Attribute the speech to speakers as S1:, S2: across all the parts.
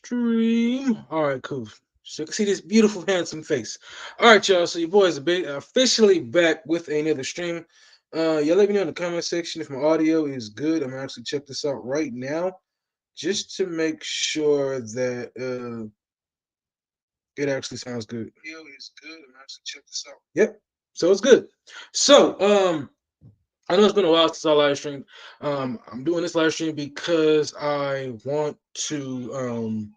S1: stream. All right, cool. So you can see this beautiful, handsome face. All right, y'all. So your boy is officially back with another stream. Y'all let me know in the comment section if my audio is good. I'm gonna actually check this out right now, just to make sure that it actually sounds good. Audio is good. I'm gonna actually check this out. Yep. So it's good. So I know it's been a while since I live streamed. I'm doing this live stream because I want to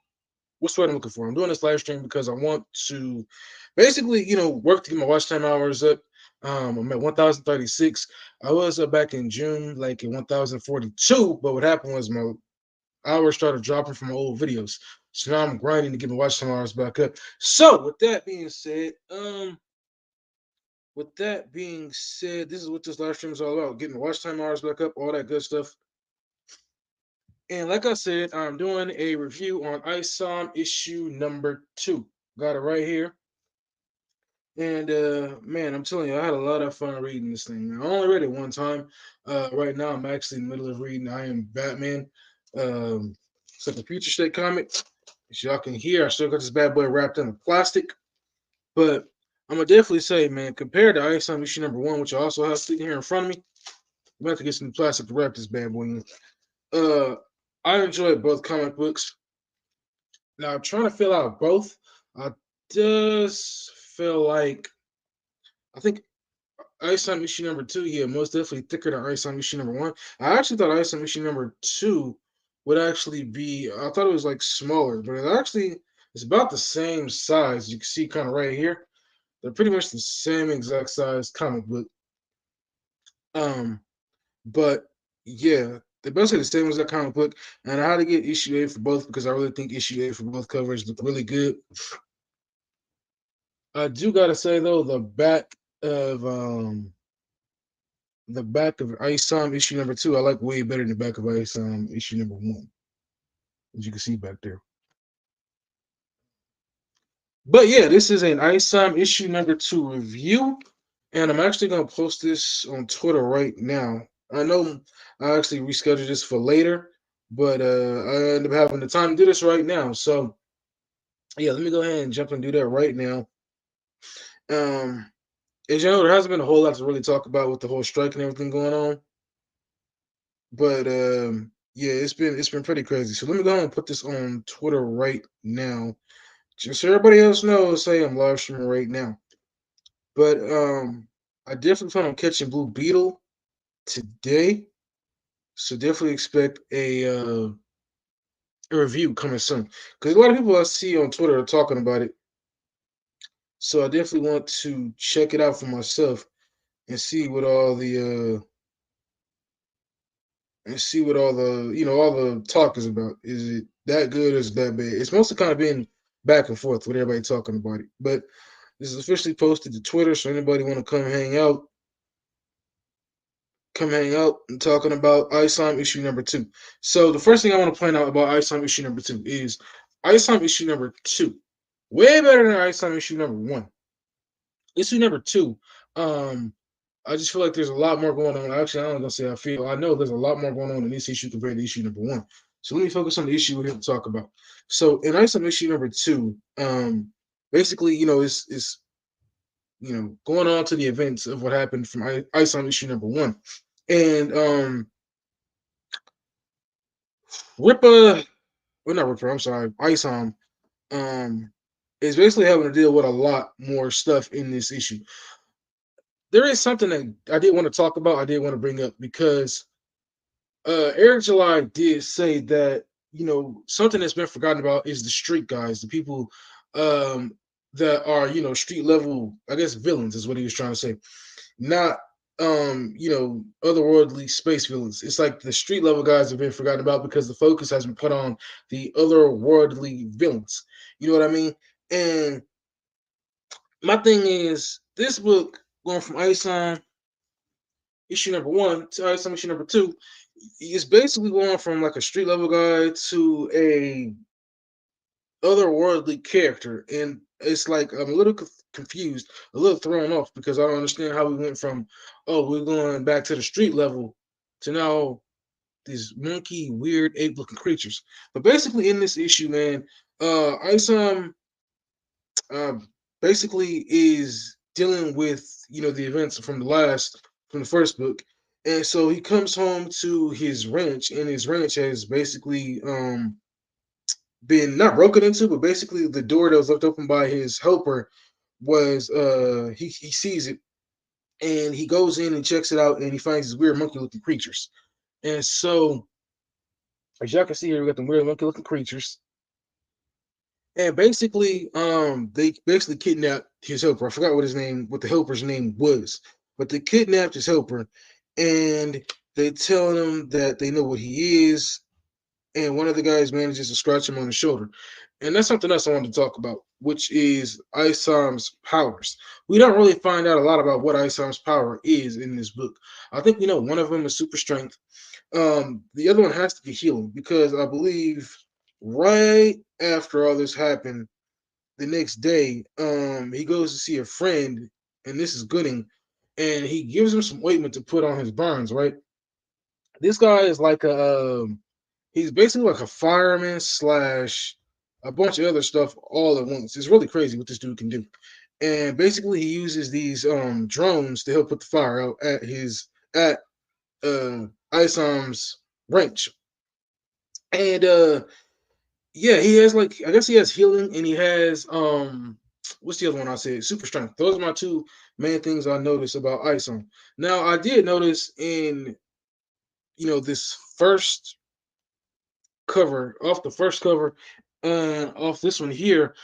S1: what's what I'm looking for. I'm doing this live stream because I want to basically, work to get my watch time hours up. I'm at 1,036. I was back in June, like at 1,042, but what happened was my hours started dropping from my old videos. So now I'm grinding to get my watch time hours back up. So with that being said, this is what this live stream is all about: getting the watch time hours back up, all that good stuff. And like I said, I'm doing a review on Isom issue number 2. Got it right here. And man, I'm telling you, I had a lot of fun reading this thing. Man. I only read it one time. Right now, I'm actually in the middle of reading I Am Batman. It's like a future state comic. As y'all can hear, I still got this bad boy wrapped in plastic. But I'm gonna definitely say, man, compared to Isom issue number 1, which I also have sitting here in front of me, I'm about to get some plastic to wrap this bad boy in. Uh, I enjoy both comic books. Now, trying to fill out both, I just feel like I think Isom issue number 2, yeah, most definitely thicker than Isom issue number 1. I actually thought Isom issue number 2 would actually be, I thought it was like smaller, but it's about the same size. You can see kind of right here. They're pretty much the same exact size comic book. Um, but yeah, they're basically the same as that comic book. And I had to get issue 8 for both because I really think issue 8 for both covers look really good. I do gotta say though, of the back of Isom issue number 2, I like way better than the back of Isom issue number 1, as you can see back there. But yeah, this is an Isom issue number 2 review, and I'm actually gonna post this on Twitter right now. I know I actually rescheduled this for later, but I ended up having the time to do this right now. So yeah, let me go ahead and jump and do that right now. Um, as you know, there hasn't been a whole lot to really talk about with the whole strike and everything going on. But yeah, it's been pretty crazy. So let me go ahead and put this on Twitter right now. Just so everybody else knows, say I'm live streaming right now. But I definitely plan on catching Blue Beetle today. So definitely expect a review coming soon. Because a lot of people I see on Twitter are talking about it. So I definitely want to check it out for myself and see what all the all the talk is about. Is it that good or is it that bad? It's mostly kind of been back and forth with everybody talking about it. But this is officially posted to Twitter, so anybody want to come hang out and talking about Isom issue number 2. So the first thing I want to point out about Isom issue number 2 is Isom issue number 2, way better than Isom issue number 1. Issue number 2, um, I just feel like there's a lot more going on. Actually, I'm not gonna say I feel. I know there's a lot more going on in this issue compared to issue number 1. So let me focus on the issue we're here to talk about. So in Isom issue number 2, basically, it's going on to the events of what happened from Isom issue number 1, and Rippa, well not Ripper, I'm sorry, Isom, um, is basically having to deal with a lot more stuff in this issue. There is something that I did want to talk about. I did want to bring up because Eric July did say that something that's been forgotten about is the street guys, the people um, that are street level, I guess villains is what he was trying to say, not otherworldly space villains. It's like the street level guys have been forgotten about because the focus has been put on the otherworldly villains. You know what I mean? And my thing is, this book going from Isom issue number 1 to Isom issue number 2 is basically going from like a street level guy to a otherworldly character, and it's like I'm a little confused, a little thrown off because I don't understand how we went from we're going back to the street level to now these monkey, weird, ape-looking creatures. But basically, in this issue, man, Isom uh, basically is dealing with the events from the first book, and so he comes home to his ranch, and his ranch has basically been not broken into, but basically the door that was left open by his helper was he sees it, and he goes in and checks it out, and he finds these weird monkey looking creatures. And so, as y'all can see here, we got the weird monkey looking creatures. And basically, they basically kidnapped his helper. I forgot what the helper's name was, but they kidnapped his helper, and they tell him that they know what he is, and one of the guys manages to scratch him on the shoulder. And that's something else I wanted to talk about, which is Isom's powers. We don't really find out a lot about what Isom's power is in this book. I think we know one of them is super strength. The other one has to be healing, because I believe right after all this happened, the next day, he goes to see a friend, and this is Gooding, and he gives him some ointment to put on his burns. Right, this guy is like he's basically like a fireman slash a bunch of other stuff all at once. It's really crazy what this dude can do. And basically, he uses these drones to help put the fire out at Isom's ranch. And yeah, he has like I guess he has healing, and he has what's the other one I said? Super strength. Those are my two main things I noticed about Isom. Now I did notice in this first off the first cover, and off this one here,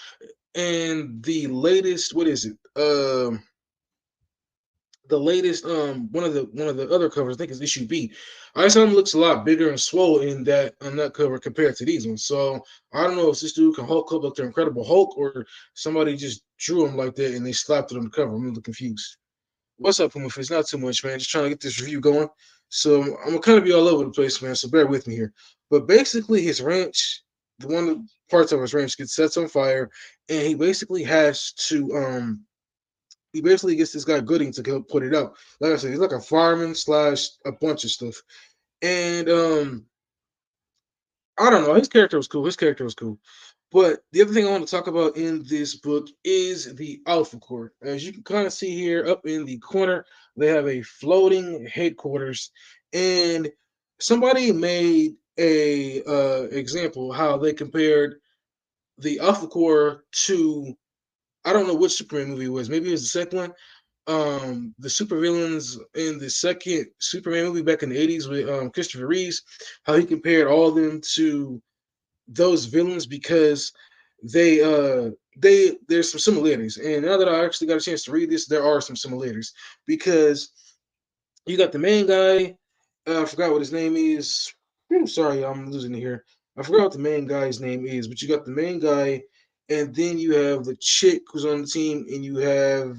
S1: and the latest, what is it? The latest one of the other covers, I think it's issue B. Isom looks a lot bigger and swole in that on that cover compared to these ones. So I don't know if this dude can Hulk up like the Incredible Hulk, or somebody just drew him like that and they slapped it on the cover. I'm a little confused. What's up, Puma? It's not too much, man. Just trying to get this review going. So I'm gonna kind of be all over the place, man. So bear with me here. But basically, his ranch, the one of the parts of his ranch gets sets on fire, and he basically gets this guy Gooding to help put it out. Like I said, he's like a fireman slash a bunch of stuff. And I don't know. His character was cool. His character was cool. But the other thing I want to talk about in this book is the Alpha Core. As you can kind of see here up in the corner, they have a floating headquarters, and somebody made a example how they compared the Alpha Core to, I don't know which Superman movie it was. Maybe it was the second one. The supervillains in the second Superman movie back in the 80s with Christopher Reeves, how he compared all of them to those villains, because there's some similarities. And now that I actually got a chance to read this, there are some similarities, because you got the main guy. I forgot what his name is. Sorry, I'm losing it here. I forgot what the main guy's name is, but you got the main guy, and then you have the chick who's on the team, and you have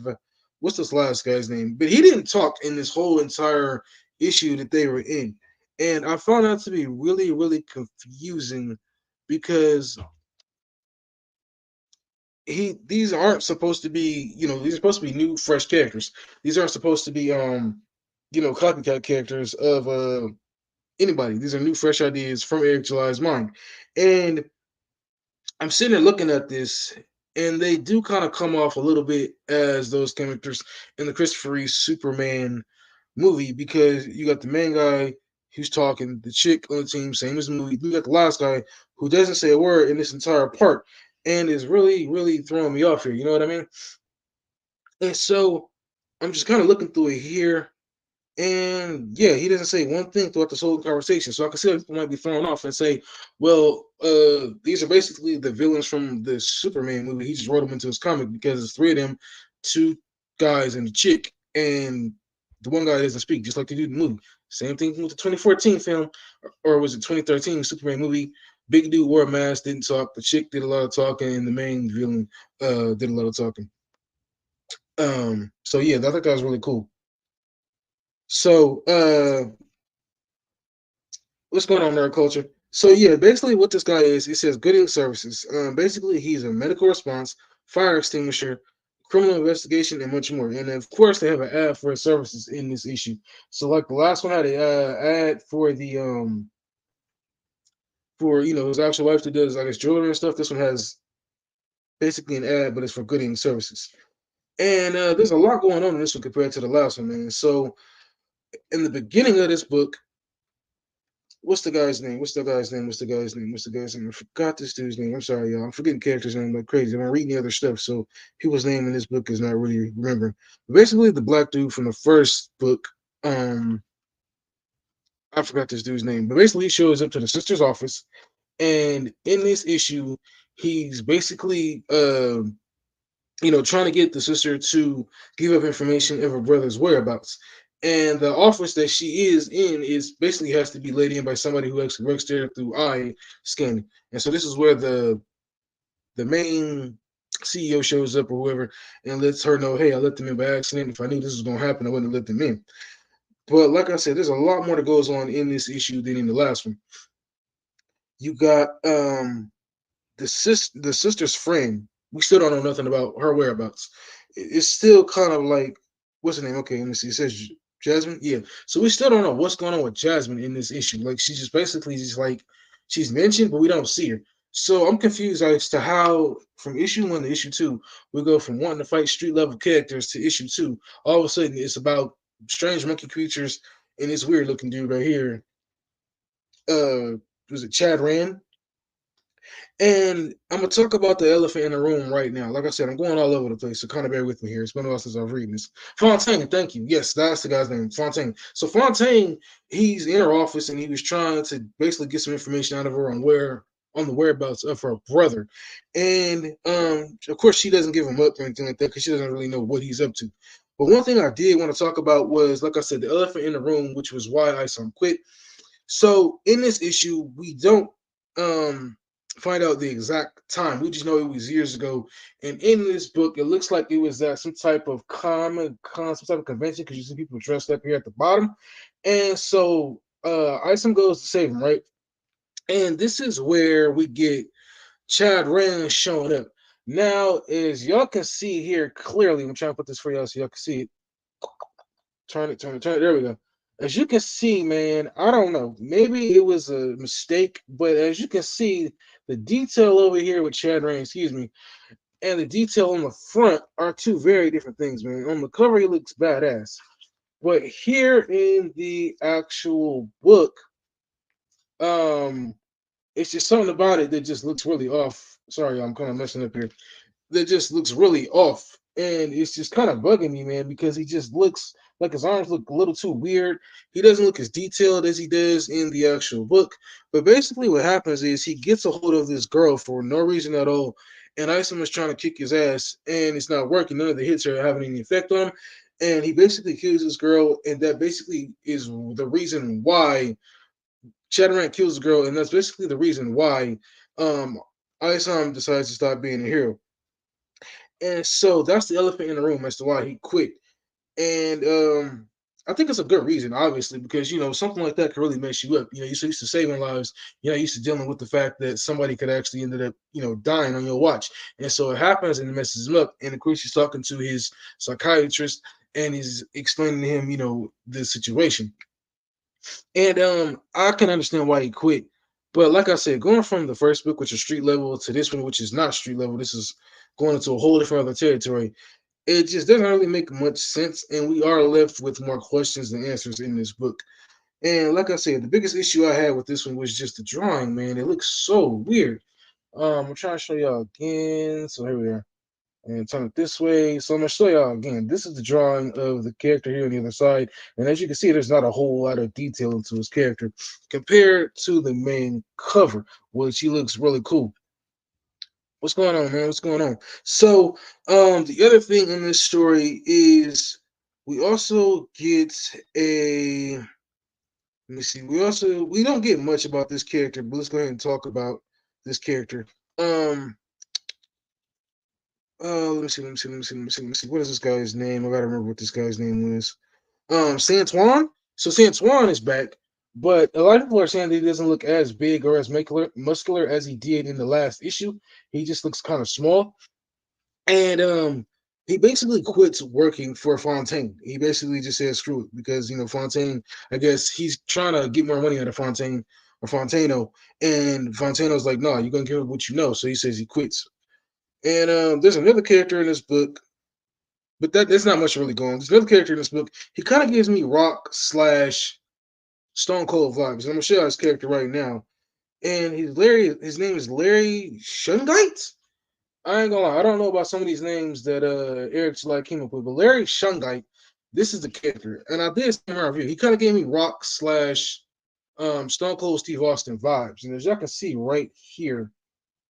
S1: what's this last guy's name? But he didn't talk in this whole entire issue that they were in, and I found that to be really, really confusing, because these aren't supposed to be, these are supposed to be new, fresh characters. These aren't supposed to be copycat characters of anybody. These are new, fresh ideas from Eric July's mind. And I'm sitting there looking at this, and they do kind of come off a little bit as those characters in the Christopher Reeve Superman movie, because you got the main guy who's talking, the chick on the team, same as the movie. You got the last guy who doesn't say a word in this entire part, and is really, really throwing me off here. You know what I mean? And so I'm just kind of looking through it here, and yeah, he doesn't say one thing throughout this whole conversation. So I can see how people might be thrown off and say, well, these are basically the villains from the Superman movie. He just wrote them into his comic because it's three of them, two guys and a chick, and the one guy doesn't speak, just like they do in the movie. Same thing with the 2014 film, or was it 2013 Superman movie? Big dude wore a mask, didn't talk. The chick did a lot of talking, and the main villain did a lot of talking. So yeah, I think that was really cool. So what's going on, nerd culture? So yeah, basically what this guy is, he says Gooding Services. Basically he's a medical response, fire extinguisher, criminal investigation, and much more. And of course they have an ad for his services in this issue. So like the last one had an ad for the for his actual wife that does, I guess, jewelry and stuff. This one has basically an ad, but it's for Gooding Services. And there's a lot going on in this one compared to the last one, man. So in the beginning of this book, what's the guy's name? What's the guy's name? What's the guy's name? What's the guy's name? I forgot this dude's name. I'm sorry, y'all. I'm forgetting characters' name like crazy. I'm reading the other stuff, so people's name in this book is not really remembering. But basically, the black dude from the first book, I forgot this dude's name, but basically he shows up to the sister's office, and in this issue, he's basically trying to get the sister to give up information of her brother's whereabouts. And the office that she is in is basically has to be let in by somebody who actually works there through eye scanning. And so this is where the main CEO shows up or whoever and lets her know, hey, I let them in by accident. If I knew this was gonna happen, I wouldn't have let them in. But like I said, there's a lot more that goes on in this issue than in the last one. You got the sister's friend. We still don't know nothing about her whereabouts. It's still kind of like what's her name? Okay, let me see. It says Jasmine. Yeah. So we still don't know what's going on with Jasmine in this issue. Like she's just basically just like she's mentioned, but we don't see her. So I'm confused as to how from issue 1 to issue 2 we go from wanting to fight street level characters to issue 2. All of a sudden it's about strange monkey creatures and this weird looking dude right here. Was it Chad Rand? And I'm gonna talk about the elephant in the room right now. Like I said, I'm going all over the place, so kind of bear with me here. It's been a while since I've reading this. Fontaine, thank you. Yes, that's the guy's name, Fontaine. So Fontaine, he's in her office and he was trying to basically get some information out of her on the whereabouts of her brother. And of course she doesn't give him up or anything like that because she doesn't really know what he's up to. But one thing I did want to talk about was, like I said, the elephant in the room, which was why Isom quit. So in this issue, we don't um find out the exact time. We just know it was years ago. And in this book, it looks like it was at some type of some type of convention because you see people dressed up here at the bottom. And so Isom goes to save him, right? And this is where we get Chad Rand showing up. Now, as y'all can see here clearly, I'm trying to put this for y'all so y'all can see it. Turn it, turn it, turn it. There we go. As you can see, man, I don't know. Maybe it was a mistake, but as you can see, the detail over here with Chad Rain, excuse me, and the detail on the front are two very different things, man. On the cover, he looks badass. But here in the actual book, um, it's just something about it that just looks really off. Sorry, I'm kind of messing up here. That just looks really off. And it's just kind of bugging me, man, because he just looks like his arms look a little too weird. He doesn't look as detailed as he does in the actual book. But basically, what happens is he gets a hold of this girl for no reason at all. And Isom is trying to kick his ass, and it's not working. None of the hits are having any effect on him. And he basically kills this girl, and that basically is the reason why Shadowrant kills the girl, and that's basically the reason why um, Isom decides to stop being a hero. And so that's the elephant in the room as to why he quit. And I think it's a good reason, obviously, because something like that could really mess you up. You're so used to saving lives, you're not used to dealing with the fact that somebody could actually end up, dying on your watch. And so it happens and it messes him up. And of course, he's talking to his psychiatrist and he's explaining to him, the situation. And I can understand why he quit. But like I said, going from the first book, which is street level, to this one, which is not street level, this is going into a whole different other territory. It just doesn't really make much sense, and we are left with more questions than answers in this book. And like I said, the biggest issue I had with this one was just the drawing, man. It looks so weird. I'm trying to show y'all again. So here we are. And turn it this way. So I'm gonna show y'all again. This is the drawing of the character here on the other side. And as you can see, there's not a whole lot of detail into his character compared to the main cover, which he looks really cool. What's going on, man? What's going on? So, the other thing in this story is we also get a. Let me see. We don't get much about this character, but let's go ahead and talk about this character. Let me see. Let me see. Let me see. Let me see. Let me see. What is this guy's name? I gotta remember what this guy's name was. Santuan. So Santuan is back, but a lot of people are saying that he doesn't look as big or as muscular as he did in the last issue. He just looks kind of small. And he basically quits working for Fontaine. He basically just says screw it because Fontaine. I guess he's trying to get more money out of Fontaine or Fontano, and Fontano's like, "No, you're gonna give up what you know." So he says he quits. And there's another character in this book, but there's not much really going on. There's another character in this book. He kind of gives me Rock slash Stone Cold vibes. And I'm gonna show you his character right now. And he's Larry. His name is Larry Shungite. I ain't gonna lie, I don't know about some of these names that Eric's like came up with, but Larry Shungite, this is the character. And I did see my review. He kind of gave me Rock slash Stone Cold Steve Austin vibes. And as y'all can see right here,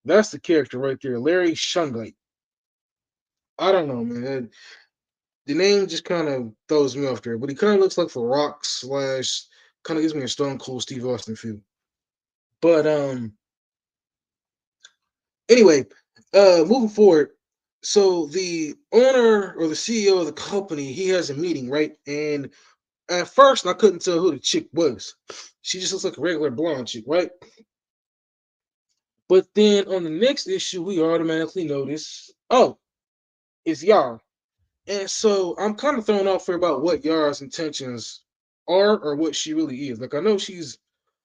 S1: that's the character right there, Larry Shungite. I don't know, man. The name just kind of throws me off there, but he kind of looks like the Rock slash kind of gives me a Stone Cold Steve Austin feel. But anyway, moving forward, so the owner or the CEO of the company, he has a meeting, right? And at first, I couldn't tell who the chick was. She just looks like a regular blonde chick, right? But then on the next issue, we automatically notice, oh, it's Yar. And so I'm kind of thrown off here about what Yara's intentions are or what she really is. Like I know she's,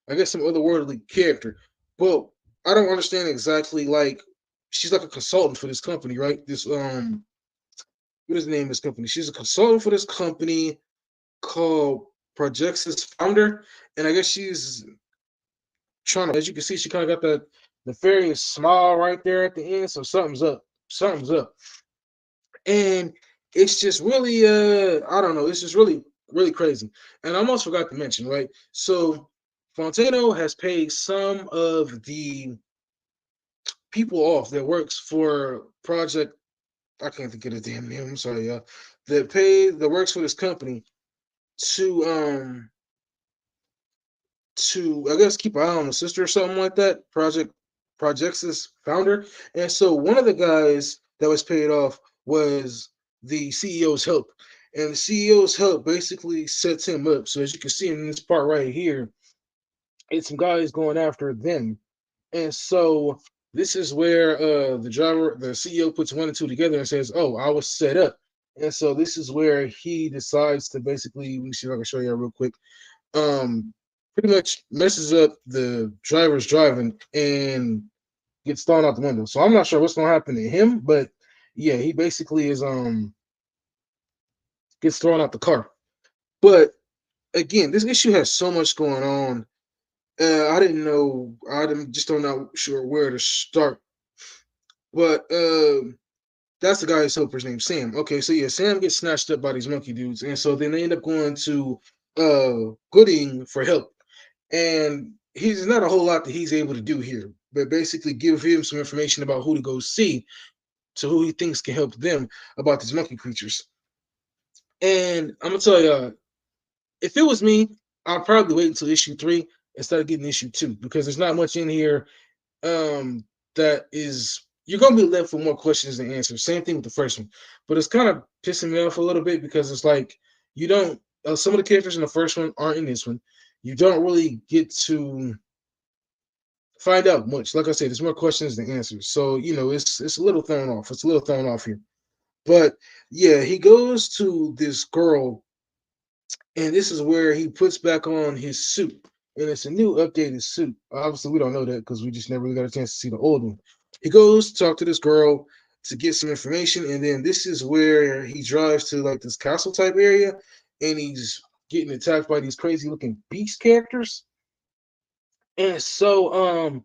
S1: I guess, some otherworldly character, but I don't understand exactly. Like she's like a consultant for this company, right? This what is the name of this company? She's a consultant for this company called Projex's founder, and I guess she's trying to. As you can see, she kind of got the nefarious smile right there at the end. So something's up. Something's up. And it's just really I don't know, it's just really crazy. And I almost forgot to mention, right? So Fontano has paid some of the people off that works for Project, I can't think of the damn name, I'm sorry, y'all, that works for this company to I guess keep an eye on the sister or something like that. Project's founder. And so one of the guys that was paid off was the CEO's help. And the CEO's help basically sets him up. So as you can see in this part right here, it's some guys going after them. And so this is where the CEO puts one and two together and says, "Oh, I was set up." And so this is where he decides to basically, let me see if I can show you real quick, pretty much messes up the driver's driving and gets thrown out the window. So I'm not sure what's gonna happen to him, but yeah, he basically is gets thrown out the car. But again, this issue has so much going on. I didn't know. Just don't know sure where to start. But that's the guy's helper's name, Sam. Okay, so yeah, Sam gets snatched up by these monkey dudes, and so then they end up going to Gooding for help. And he's not a whole lot that he's able to do here, but basically give him some information about who to go see, to who he thinks can help them about these monkey creatures. And I'm gonna tell y'all, if it was me, I'd probably wait until issue 3 instead of getting issue 2 because there's not much in here that is, you're gonna be left with more questions than answers. Same thing with the first one, but it's kind of pissing me off a little bit because it's like you don't. Some of the characters in the first one aren't in this one. You don't really get to find out much. Like I said, there's more questions than answers. So it's a little thrown off. It's a little thrown off here. But yeah, he goes to this girl, and this is where he puts back on his suit, and it's a new updated suit. Obviously, we don't know that because we just never really got a chance to see the old one. He goes to talk to this girl to get some information, and then this is where he drives to like this castle type area, and he's getting attacked by these crazy looking beast characters. And so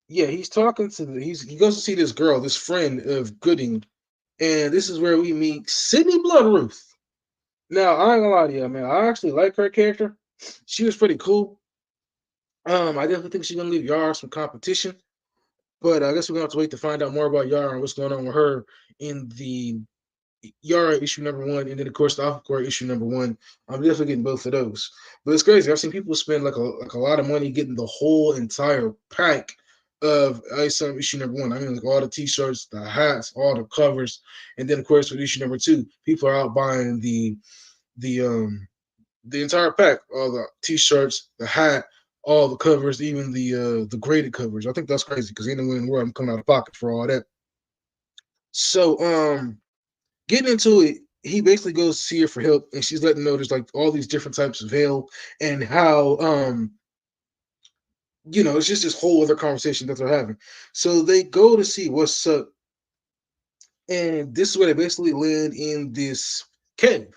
S1: yeah, he's talking to he goes to see this girl, this friend of Gooding, and this is where we meet Sydney Bloodruth. Now, I ain't gonna lie to you, man. I actually like her character. She was pretty cool. I definitely think she's gonna leave Yara some competition, but I guess we're gonna have to wait to find out more about Yara and what's going on with her in the Yara issue number 1, and then of course the Aquacore issue number 1. I'm definitely getting both of those. But it's crazy. I've seen people spend like a lot of money getting the whole entire pack of Isom issue number 1. I mean, like all the T-shirts, the hats, all the covers, and then of course with issue number 2, people are out buying the the entire pack, all the T-shirts, the hat, all the covers, even the graded covers. I think that's crazy because anywhere in the world I'm coming out of pocket for all that. So getting into it, he basically goes to see her for help, and she's letting him know there's like all these different types of hell and how it's just this whole other conversation that they're having. So they go to see what's up, and this is where they basically land in this cave.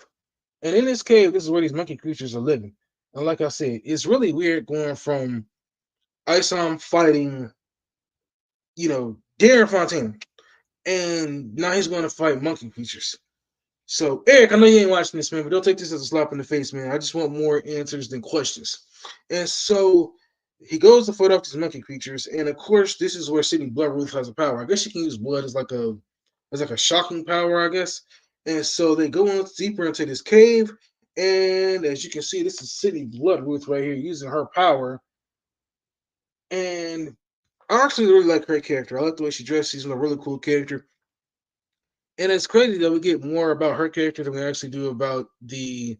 S1: And in this cave, this is where these monkey creatures are living. And like I said, it's really weird going from Isom fighting, Darren Fontaine, and now he's going to fight monkey creatures. So, Eric, I know you ain't watching this, man, but don't take this as a slap in the face, man. I just want more answers than questions. And so he goes to fight off these monkey creatures, and of course, this is where Sydney Bloodruth has a power. I guess she can use blood as like a shocking power, I guess. And so they go on deeper into this cave, and as you can see, this is Sydney Bloodruth right here using her power. And I actually really like her character. I like the way she dresses. She's a really cool character. And it's crazy that we get more about her character than we actually do about the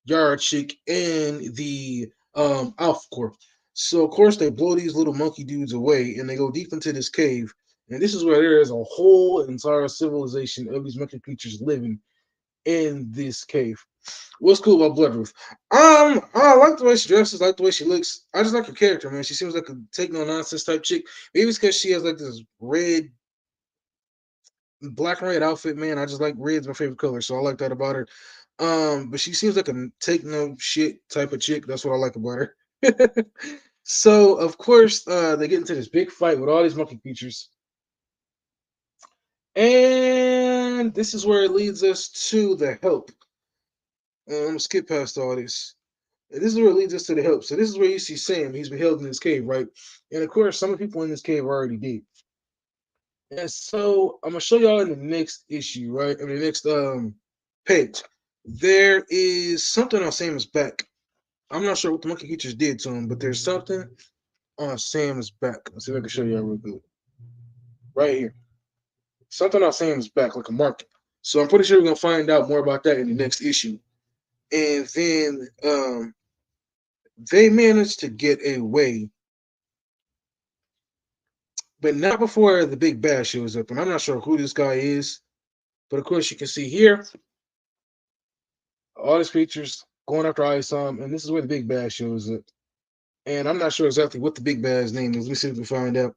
S1: Yard chick and the Alpha Corp. So of course they blow these little monkey dudes away and they go deep into this cave. And this is where there is a whole entire civilization of these monkey creatures living in this cave. What's cool about Bloodruth? I like the way she dresses, I like the way she looks. I just like her character, man. She seems like a take no nonsense type chick. Maybe it's because she has like this black and red outfit, man. I just like red's my favorite color, so I like that about her. But she seems like a take no shit type of chick. That's what I like about her. So of course, they get into this big fight with all these monkey creatures, and this is where it leads us to the help. I'm gonna skip past all this. And this is where it leads us to the help. So this is where you see Sam. He's been held in this cave, right? And of course, some of the people in this cave are already dead. And so I'm gonna show y'all in the next issue, right? I mean, the next page. There is something on Sam's back. I'm not sure what the monkey creatures did to him, but there's something on Sam's back. Let's see if I can show y'all real good. Right here. Something on Sam's back, like a mark. So I'm pretty sure we're gonna find out more about that in the next issue. And then they managed to get away, but not before the big bad shows up. And I'm not sure who this guy is, but of course you can see here all these creatures going after Isom, and this is where the big bad shows up. And I'm not sure exactly what the big bad's name is. Let me see if we can find out.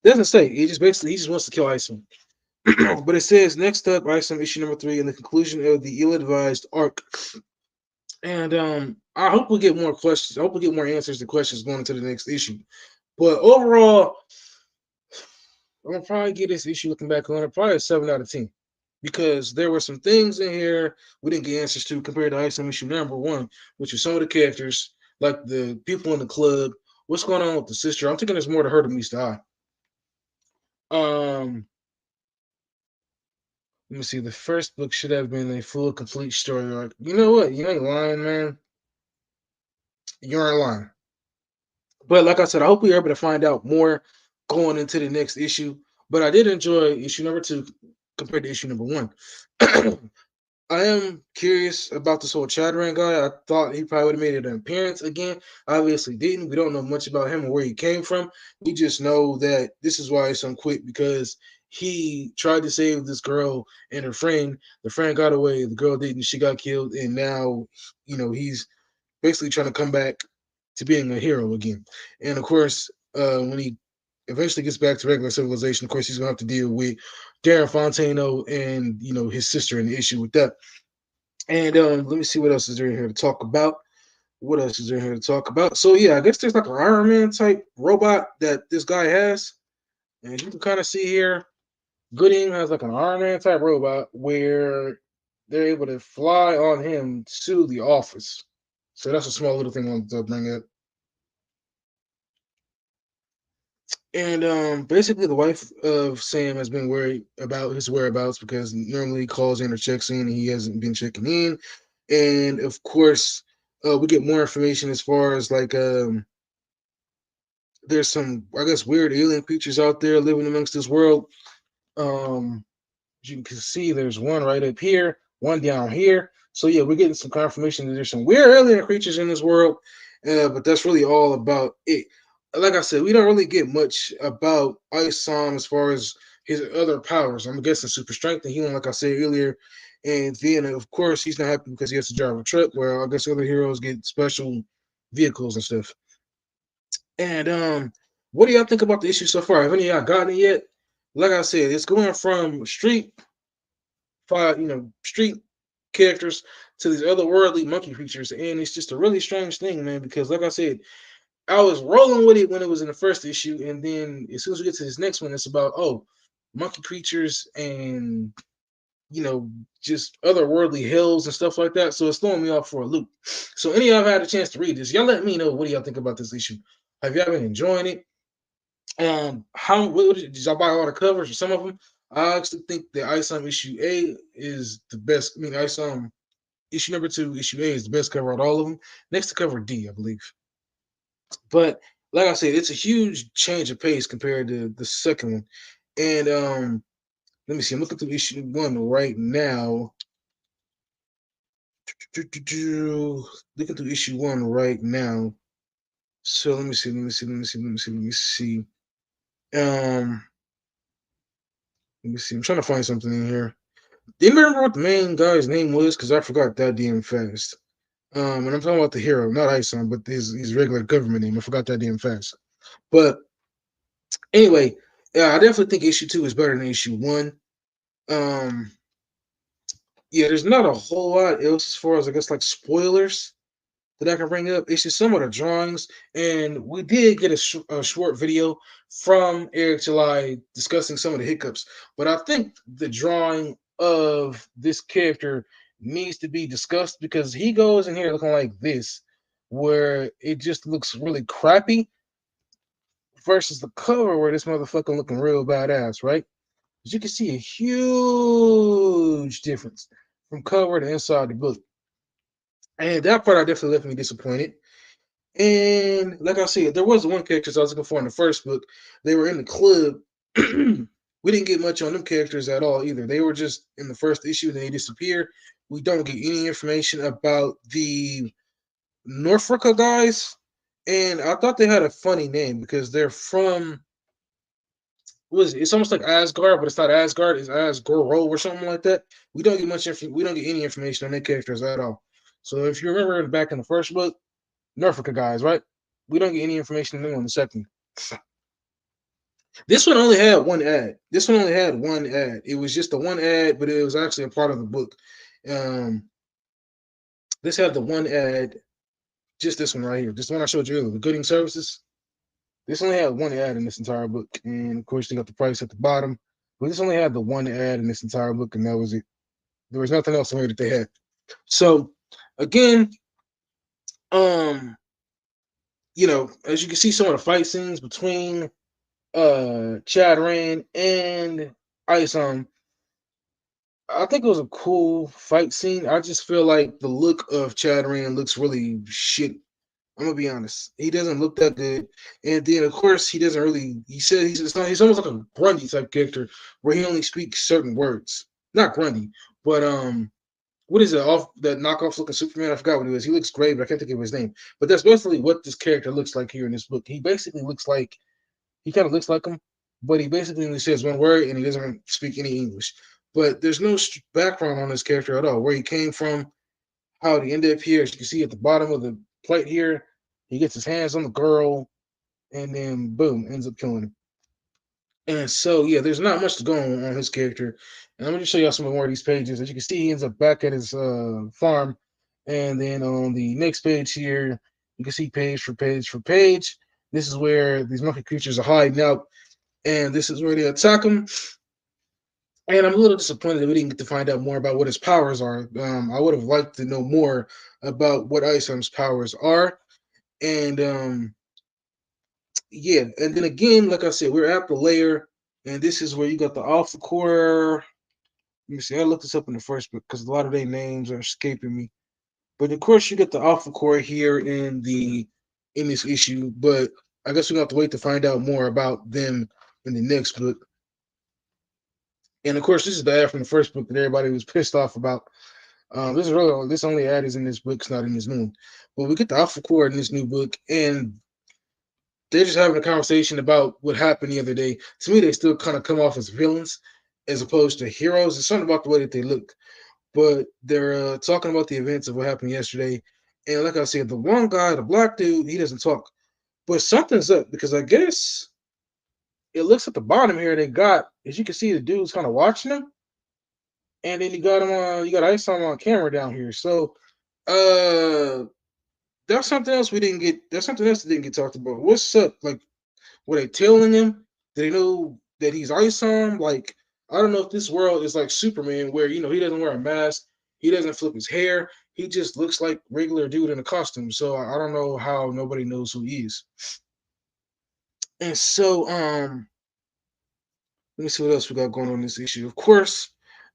S1: It doesn't say. He just wants to kill Isom. But it says next up, Isom issue number 3, in the conclusion of the ill-advised arc. And I hope we get more questions. I hope we get more answers to questions going into the next issue. But overall, I'm gonna probably get this issue looking back on it probably a 7 out of 10, because there were some things in here we didn't get answers to compared to Isom issue number 1, which is some of the characters, like the people in the club. What's going on with the sister? I'm thinking there's more to her than meets the eye. Let me see. The first book should have been a full, complete story arc. You know what? You ain't lying, man. You aren't lying. But like I said, I hope we're able to find out more going into the next issue. But I did enjoy issue number 2 compared to issue number 1. I am curious about this whole Chattering guy. I thought he probably would have made an appearance again. Obviously didn't. We don't know much about him or where he came from. We just know that this is why Isom quit, because he tried to save this girl and her friend. The friend got away. The girl didn't. She got killed. And now, he's basically trying to come back to being a hero again. And of course, when he eventually gets back to regular civilization, of course, he's going to have to deal with Darren Fontano and, his sister and the issue with that. And let me see what else is there here to talk about. What else is there here to talk about? So yeah, I guess there's like an Iron Man type robot that this guy has, and you can kind of see here, Gooding has like an Iron Man type robot where they're able to fly on him to the office. So that's a small little thing I wanted to bring up. And basically, the wife of Sam has been worried about his whereabouts because normally he calls in or checks in, and he hasn't been checking in. And of course, we get more information as far as like there's some, I guess, weird alien creatures out there living amongst this world. Um, as you can see, there's one right up here, one down here. So yeah, we're getting some confirmation that there's some weird alien creatures in this world, but that's really all about it. Like I said, we don't really get much about Isom as far as his other powers. I'm guessing super strength and healing, like I said earlier. And then, of course, he's not happy because he has to drive a truck, where I guess other heroes get special vehicles and stuff. And what do y'all think about the issue so far? Have any of y'all gotten it yet? Like I said, it's going from street characters to these otherworldly monkey creatures, and it's just a really strange thing, man. Because like I said, I was rolling with it when it was in the first issue, and then as soon as we get to this next one, it's about monkey creatures and just otherworldly hills and stuff like that. So it's throwing me off for a loop. So any of y'all have had a chance to read this, y'all let me know what do y'all think about this issue. Have y'all been enjoying it? Did y'all buy all the covers or some of them? I actually think the Isom issue A is the best. I mean, Isom issue number 2, issue A is the best cover out of all of them. Next to cover D, I believe. But like I said, it's a huge change of pace compared to the second one. And let me see. I'm looking through issue 1 right now. Looking through issue 1 right now. So let me see. Um, Let me see. I'm trying to find something in here. Do you remember what the main guy's name was? Because I forgot that damn fast. And I'm talking about the hero, not Isom, but his regular government name. I forgot that damn fast. But anyway, yeah, I definitely think issue 2 is better than issue 1. Um, yeah, there's not a whole lot else as far as I guess like spoilers that I can bring up. It's just some of the drawings, and we did get a short video from Eric July discussing some of the hiccups. But I think the drawing of this character needs to be discussed because he goes in here looking like this, where it just looks really crappy, versus the cover where this motherfucker looking real badass, right? As you can see a huge difference from cover to inside the book. And that part I definitely left me disappointed. And like I said, there was one character I was looking for in the first book. They were in the club. We didn't get much on them characters at all either. They were just in the first issue, then they disappear. We don't get any information about the Norfolk guys. And I thought they had a funny name because they're from it's almost like Asgard, but it's not Asgard, it's Asgoro or something like that. We don't get any information on their characters at all. So if you remember back in the first book, Norfolk guys, right? We don't get any information on them on the second. This one only had one ad. This one only had one ad. It was just the one ad, but it was actually a part of the book. Um, this had the one ad, just this one right here. Just the one I showed you earlier, the Gooding Services. This only had one ad in this entire book, and of course they got the price at the bottom. But this only had the one ad in this entire book, and that was it. There was nothing else in here that they had. So again, um, as you can see, some of the fight scenes between Chad Rand and Isom, I think it was a cool fight scene. I just feel like the look of Chad Rand looks really shit. I'm gonna be honest. He doesn't look that good. And then of course he doesn't really he said he's almost like a Grundy type character where he only speaks certain words. Not Grundy, but what is it off that knockoff looking Superman? I forgot what he was. He looks great, but I can't think of his name. But that's basically what this character looks like here in this book. He kind of looks like him, but he basically only says one word and he doesn't speak any English. But there's no background on this character at all, where he came from, how he ended up here. As you can see at the bottom of the plate here, he gets his hands on the girl, and then boom, ends up killing him. And so, yeah, there's not much to go on his character. And let me just show y'all some more of these pages. As you can see, he ends up back at his farm. And then on the next page here, you can see page for page for page. This is where these monkey creatures are hiding out. And this is where they attack him. And I'm a little disappointed that we didn't get to find out more about what his powers are. I would have liked to know more about what Isom's powers are. And yeah, and then again, like I said, we're at the layer, and this is where you got the alpha core. Let me see. I looked this up in the first book because a lot of their names are escaping me. But of course, you get the alpha core here in this issue. But I guess we have to wait to find out more about them in the next book. And of course, this is the ad from the first book that everybody was pissed off about. This only ad is in this book, it's not in this new one. But we get the alpha core in this new book, and they're just having a conversation about what happened the other day. To me, they still kind of come off as villains as opposed to heroes. It's something about the way that they look, but they're talking about the events of what happened yesterday. And like I said, the one guy, the black dude, he doesn't talk. But something's up because I guess it looks at the bottom here. They got, as you can see, the dude's kind of watching them, and then you got him on. You got Isom on camera down here. So, uh, that's something else we didn't get. That's something else that didn't get talked about. What's up? Like, were they telling him? Do they know that he's Isom? Like, I don't know if this world is like Superman, where he doesn't wear a mask, he doesn't flip his hair, he just looks like regular dude in a costume. So I don't know how nobody knows who he is. And so, let me see what else we got going on in this issue. Of course,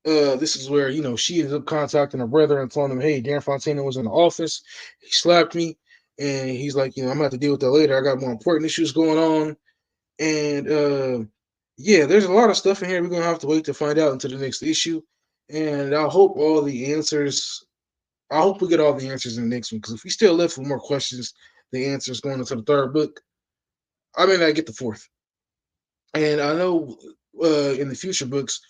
S1: this is where she ends up contacting her brother and telling him, "Hey, Dan Fontana was in the office. He slapped me, and he's like, I'm gonna have to deal with that later. I got more important issues going on." And yeah, there's a lot of stuff in here. We're gonna have to wait to find out until the next issue. And I hope all the answers. I hope we get all the answers in the next one. Because if we still left with more questions, the answers going into the third book, I may not get the fourth. And I know in the future books,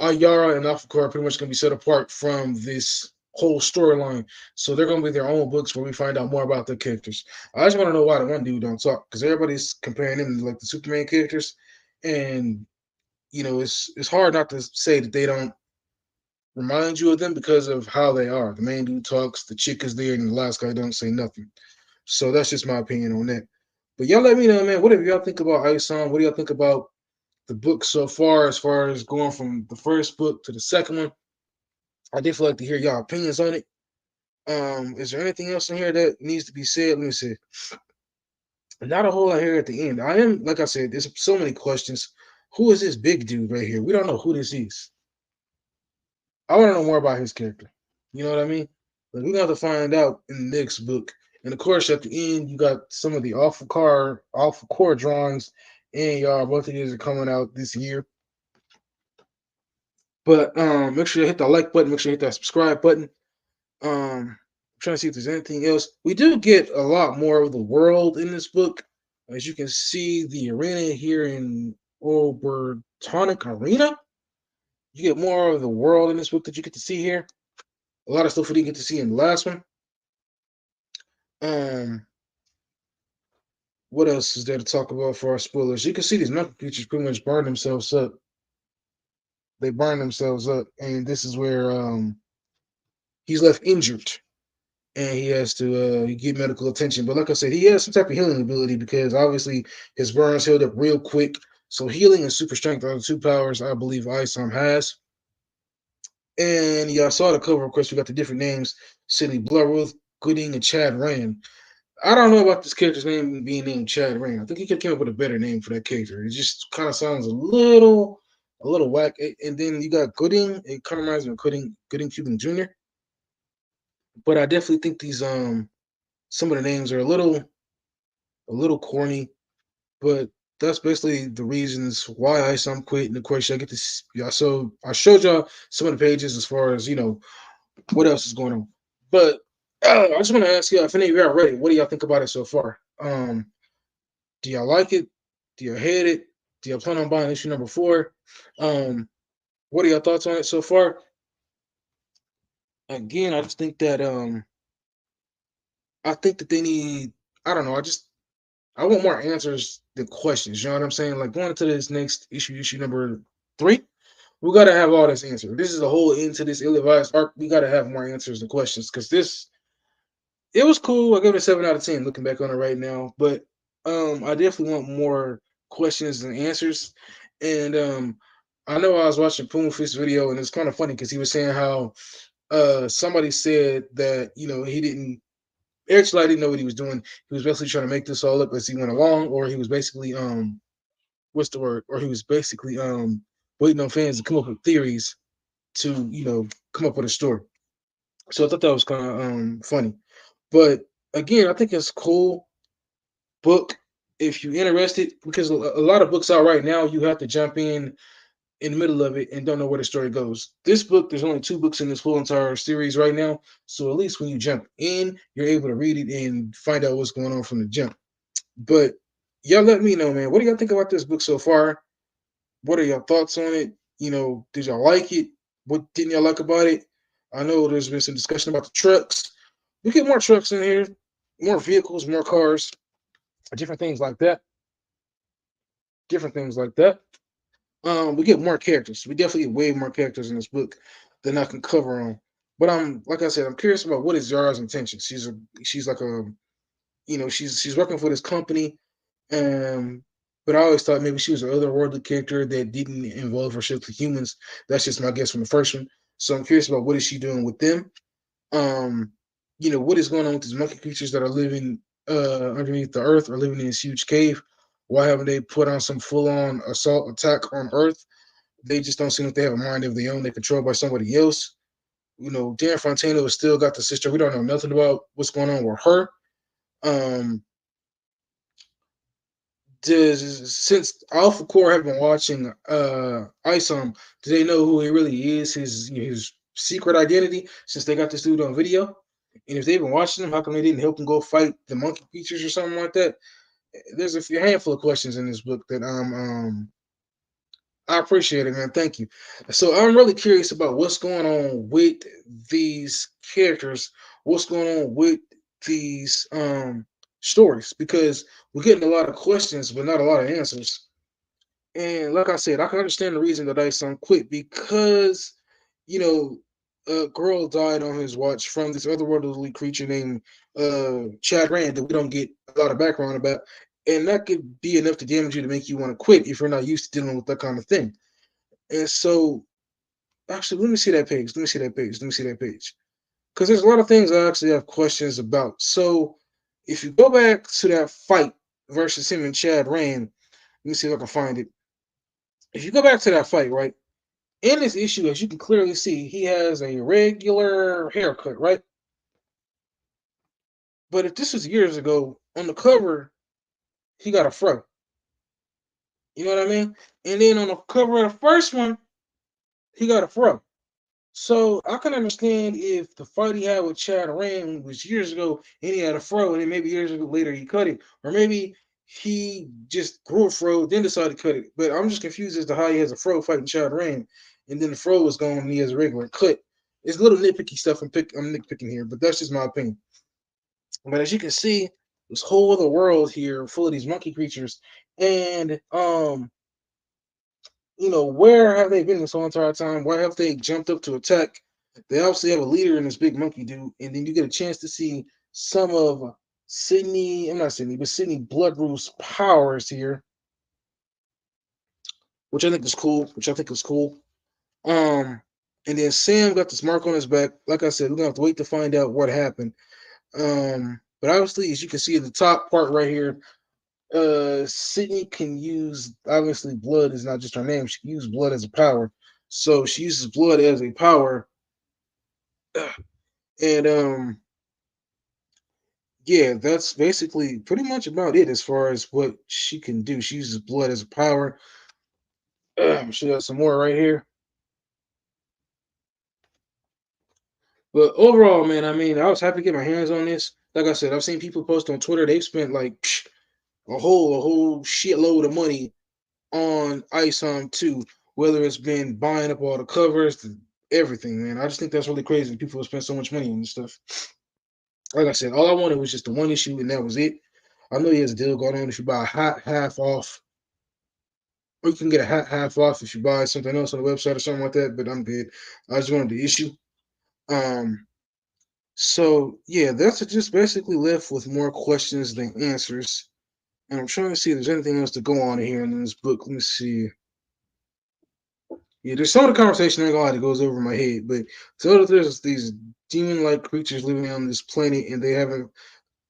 S1: Yara and Alpha are pretty much going to be set apart from this whole storyline. So they're going to be their own books where we find out more about their characters. I just want to know why the one dude don't talk, because everybody's comparing him to like the Superman characters, and it's hard not to say that they don't remind you of them because of how they are. The main dude talks, the chick is there, and the last guy don't say nothing. So that's just my opinion on that. But y'all let me know, man. What do y'all think about Isom? What do y'all think about the book so far as going from the first book to the second one? I did like to hear y'all opinions on it. Is there anything else in here that needs to be said? Let me see. Not a whole lot here at the end. I am, like I said, there's so many questions. Who is this big dude right here? We don't know who this is. I want to know more about his character. You know what I mean? Like, we're gonna have to find out in the next book. And of course, at the end, you got some of the awful core drawings, and y'all both of these are coming out this year. But make sure you hit that like button. Make sure you hit that subscribe button. I'm trying to see if there's anything else. We do get a lot more of the world in this book. As you can see, the arena here in Obertonic Arena. You get more of the world in this book that you get to see here. A lot of stuff we didn't get to see in the last one. Um, what else is there to talk about for our spoilers? You can see these monkey creatures pretty much burn themselves up. They burn themselves up, and this is where he's left injured, and he has to get medical attention. But like I said, he has some type of healing ability because obviously his burns healed up real quick. So healing and super strength are the two powers I believe Isom has. And yeah, I saw the cover. Of course, we got the different names: Sidney Bloodworth, Gooding, and Chad Rand. I don't know about this character's name being named Chad Rand. I think he could came up with a better name for that character. It just kind of sounds a little whack. And then you got Gooding. It kind of reminds me of Gooding Cuban Jr. But I definitely think these some of the names are a little corny. But that's basically the reasons why I some quit. And of course, I get this. Yeah, so I showed y'all some of the pages as far as what else is going on. But I just want to ask y'all if any of y'all read it, what do y'all think about it so far? Do y'all like it? Do y'all hate it? Do y'all plan on buying issue number 4? What are your thoughts on it so far? Again, I just think that I think that they need, I don't know, I want more answers than questions. You know what I'm saying? Like, going into this next issue number 3, we gotta have all this answered. This is a whole end to this ill-advised arc. We gotta have more answers than questions, because it was cool. I give it a 7 out of 10 looking back on it right now. But I definitely want more questions and answers. And I know I was watching Poonfist's video, and it's kind of funny because he was saying how somebody said that he didn't, actually I didn't know what he was doing. He was basically trying to make this all up as he went along, or he was basically what's the word? Or he was basically waiting on fans to come up with theories to come up with a story. So I thought that was kind of funny. But again, I think it's cool book if you're interested, because a lot of books out right now, you have to jump in the middle of it and don't know where the story goes. This book, there's only 2 books in this whole entire series right now. So at least when you jump in, you're able to read it and find out what's going on from the jump. But y'all let me know, man. What do y'all think about this book so far? What are your thoughts on it? Did y'all like it? What didn't y'all like about it? I know there's been some discussion about the trucks. We get more trucks in here, more vehicles, more cars. different things like that. Different things like that. We get more characters. We definitely get way more characters in this book than I can cover on. But I'm like I said, I'm curious about what is Yara's intention. She's like a she's working for this company. Um, but I always thought maybe she was an otherworldly character that didn't involve herself with humans. That's just my guess from the first one. So I'm curious about what is she doing with them. Um, what is going on with these monkey creatures that are living underneath the earth or living in this huge cave? Why haven't they put on some full on assault attack on Earth? They just don't seem like they have a mind of their own. They're controlled by somebody else. Dan Fontano has still got the sister. We don't know nothing about what's going on with her. Um, since Alpha Core have been watching Isom, do they know who he really is? His secret identity, since they got this dude on video. And if they've been watching him, how come they didn't help him go fight the monkey creatures or something like that? There's handful of questions in this book that I appreciate it, man. Thank you. So I'm really curious about what's going on with these characters, what's going on with these stories, because we're getting a lot of questions, but not a lot of answers. And like I said, I can understand the reason that Isom quit because, you know, a girl died on his watch from this otherworldly creature named Chad Rand that we don't get a lot of background about. And that could be enough to damage you to make you want to quit if you're not used to dealing with that kind of thing. And so, actually, let me see that page. Let me see that page. Let me see that page. Because there's a lot of things I actually have questions about. So, if you go back to that fight versus him and Chad Rand, let me see if I can find it. If you go back to that fight, right, in this issue, as you can clearly see, he has a regular haircut, right? But if this was years ago, on the cover, he got a fro. You know what I mean? And then on the cover of the first one, he got a fro. So I can understand if the fight he had with Chad Rand was years ago and he had a fro, and then maybe years ago later he cut it, or maybe he just grew a fro then decided to cut it. But I'm just confused as to how he has a fro fighting Chad Rand, and then the fro was gone and he has a regular cut. It's little nitpicky stuff I'm nitpicking here, but that's just my opinion. But as you can see, this whole other world here full of these monkey creatures, and where have they been this whole entire time? Why have they jumped up to attack? They obviously have a leader in this big monkey dude, and then you get a chance to see some of Sydney Bloodroot's powers here, which I think is cool. Um, and then Sam got this mark on his back. Like I said, we're gonna have to wait to find out what happened. But obviously, as you can see in the top part right here, Sydney can use, obviously blood is not just her name. She can use blood as a power. So she uses blood as a power. And yeah, that's basically pretty much about it as far as what she can do. She uses blood as a power. She has some more right here. But overall, man, I mean, I was happy to get my hands on this. Like I said, I've seen people post on Twitter. They've spent like a whole shitload of money on Isom too, whether it's been buying up all the covers, everything, man. I just think that's really crazy. People spend so much money on this stuff. Like I said, all I wanted was just the one issue, and that was it. I know he has a deal going on. If you buy a hat half off, or you can get a hat half off if you buy something else on the website or something like that. But I'm good. I just wanted the issue. Um, so yeah, that's just basically left with more questions than answers. And I'm trying to see if there's anything else to go on here in this book. Let me see. Yeah, there's some of the conversation I ain't gonna lie that goes over my head, but so that there's these demon-like creatures living on this planet and they haven't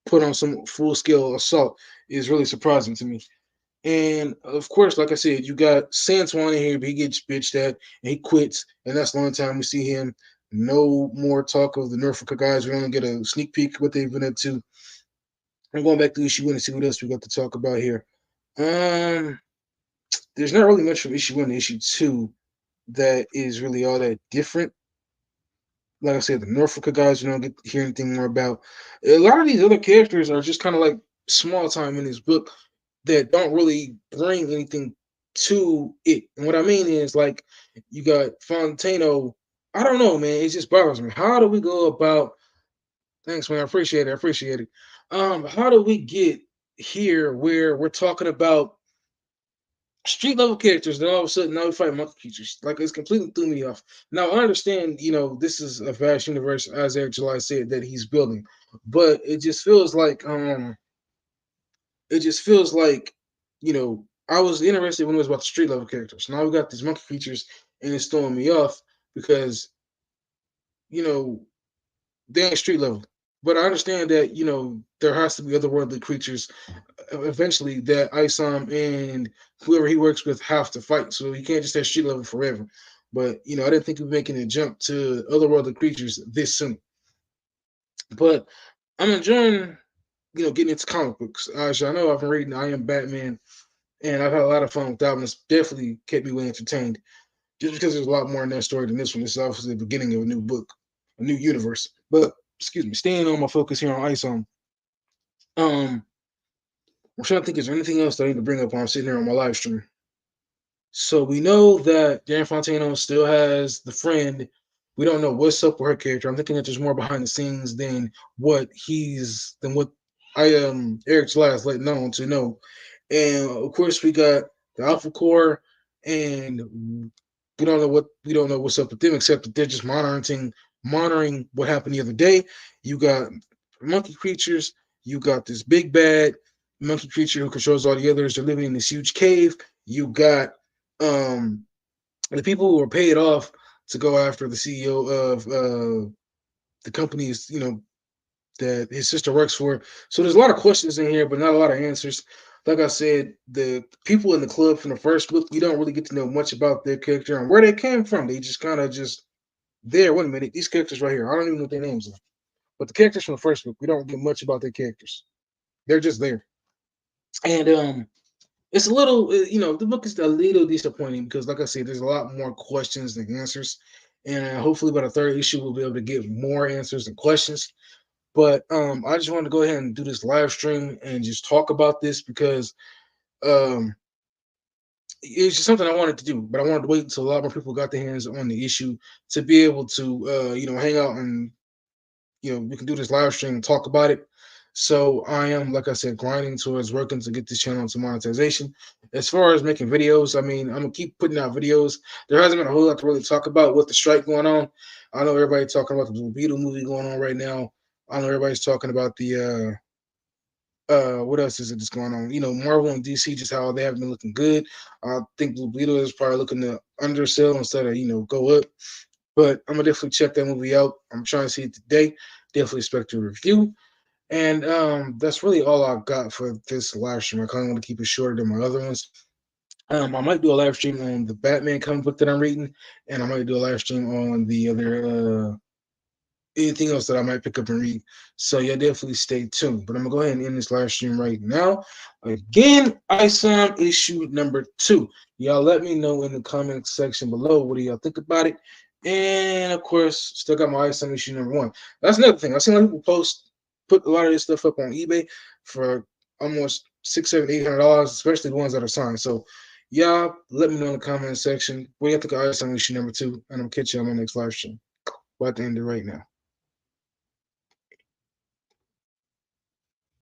S1: put on some full-scale assault is really surprising to me. And of course, like I said, you got Santuan in here, but he gets bitched at and he quits, and that's the only time we see him. No more talk of the Norfolk guys. We only get a sneak peek of what they've been up to. I'm going back to issue one and see what else we got to talk about here. Um, there's not really much from issue one to issue two that is really all that different. Like I said, the Norfolk guys, you don't get to hear anything more about. A lot of these other characters are just kind of like small time in this book that don't really bring anything to it. And what I mean is, like, you got Fontano. I don't know, man. It just bothers me. How do we go about? Thanks, man. I appreciate it. How do we get here where we're talking about street level characters, then all of a sudden now we fight monkey creatures. Like it's completely threw me off. Now I understand, this is a vast universe, as Eric July said, that he's building, but it just feels like, I was interested when it was about the street level characters. Now we got these monkey creatures, and it's throwing me off because you know they ain't street level. But I understand that there has to be otherworldly creatures eventually that Isom and whoever he works with have to fight. So you can't just have street level forever. But I didn't think of making a jump to otherworldly creatures this soon. But I'm enjoying, getting into comic books. As y'all know, I've been reading I Am Batman, and I've had a lot of fun with that one. It's definitely kept me well entertained, just because there's a lot more in that story than this one. This is obviously the beginning of a new book, a new universe. But excuse me, staying on my focus here on Isom. Um, I'm trying to think, is there anything else that I need to bring up while I'm sitting here on my live stream? So we know that Dan Fontano still has the friend. We don't know what's up with her character. I'm thinking that there's more behind the scenes than what I Eric's last let known to know. And of course we got the Alpha Core, and we don't know what's up with them except that they're just monitoring what happened the other day. You got monkey creatures, you got this big bad monkey creature who controls all the others. They're living in this huge cave. You got um the people who were paid off to go after the CEO of the companies, that his sister works for. So there's a lot of questions in here, but not a lot of answers. Like I said, the people in the club from the first book, you don't really get to know much about their character and where they came from. They just kind of just there. Wait a minute, these characters right here, I don't even know what their names are. But the characters from the first book, we don't get much about their characters. They're just there. And it's a little, the book is a little disappointing because, like I said, there's a lot more questions than answers, and hopefully by the third issue we'll be able to get more answers and questions. But I just wanted to go ahead and do this live stream and just talk about this because um, it's just something I wanted to do, but I wanted to wait until a lot more people got their hands on the issue to be able to, hang out and we can do this live stream and talk about it. So I am, like I said, grinding towards working to get this channel into monetization. As far as making videos, I mean, I'm gonna keep putting out videos. There hasn't been a whole lot to really talk about with the strike going on. I know everybody's talking about the Blue Beetle movie going on right now. I know everybody's talking about the what else is it that's going on? Marvel and DC, just how they have been looking good. I think Blue Beetle is probably looking to undersell instead of go up. But I'm gonna definitely check that movie out. I'm trying to see it today. Definitely expect a review. And that's really all I got for this live stream. I kind of want to keep it shorter than my other ones. I might do a live stream on the Batman comic book that I'm reading, and I might do a live stream on the other anything else that I might pick up and read. So yeah, definitely stay tuned. But I'm gonna go ahead and end this live stream right now. Again, Isom issue number 2. Y'all let me know in the comment section below what do y'all think about it. And of course, still got my Isom issue number 1. That's another thing. I've seen a lot of people put a lot of this stuff up on eBay for almost $600, $700, $800, especially the ones that are signed. So y'all let me know in the comment section what do you think of Isom issue number 2, and I'm catch you on my next live stream. About to end it right now.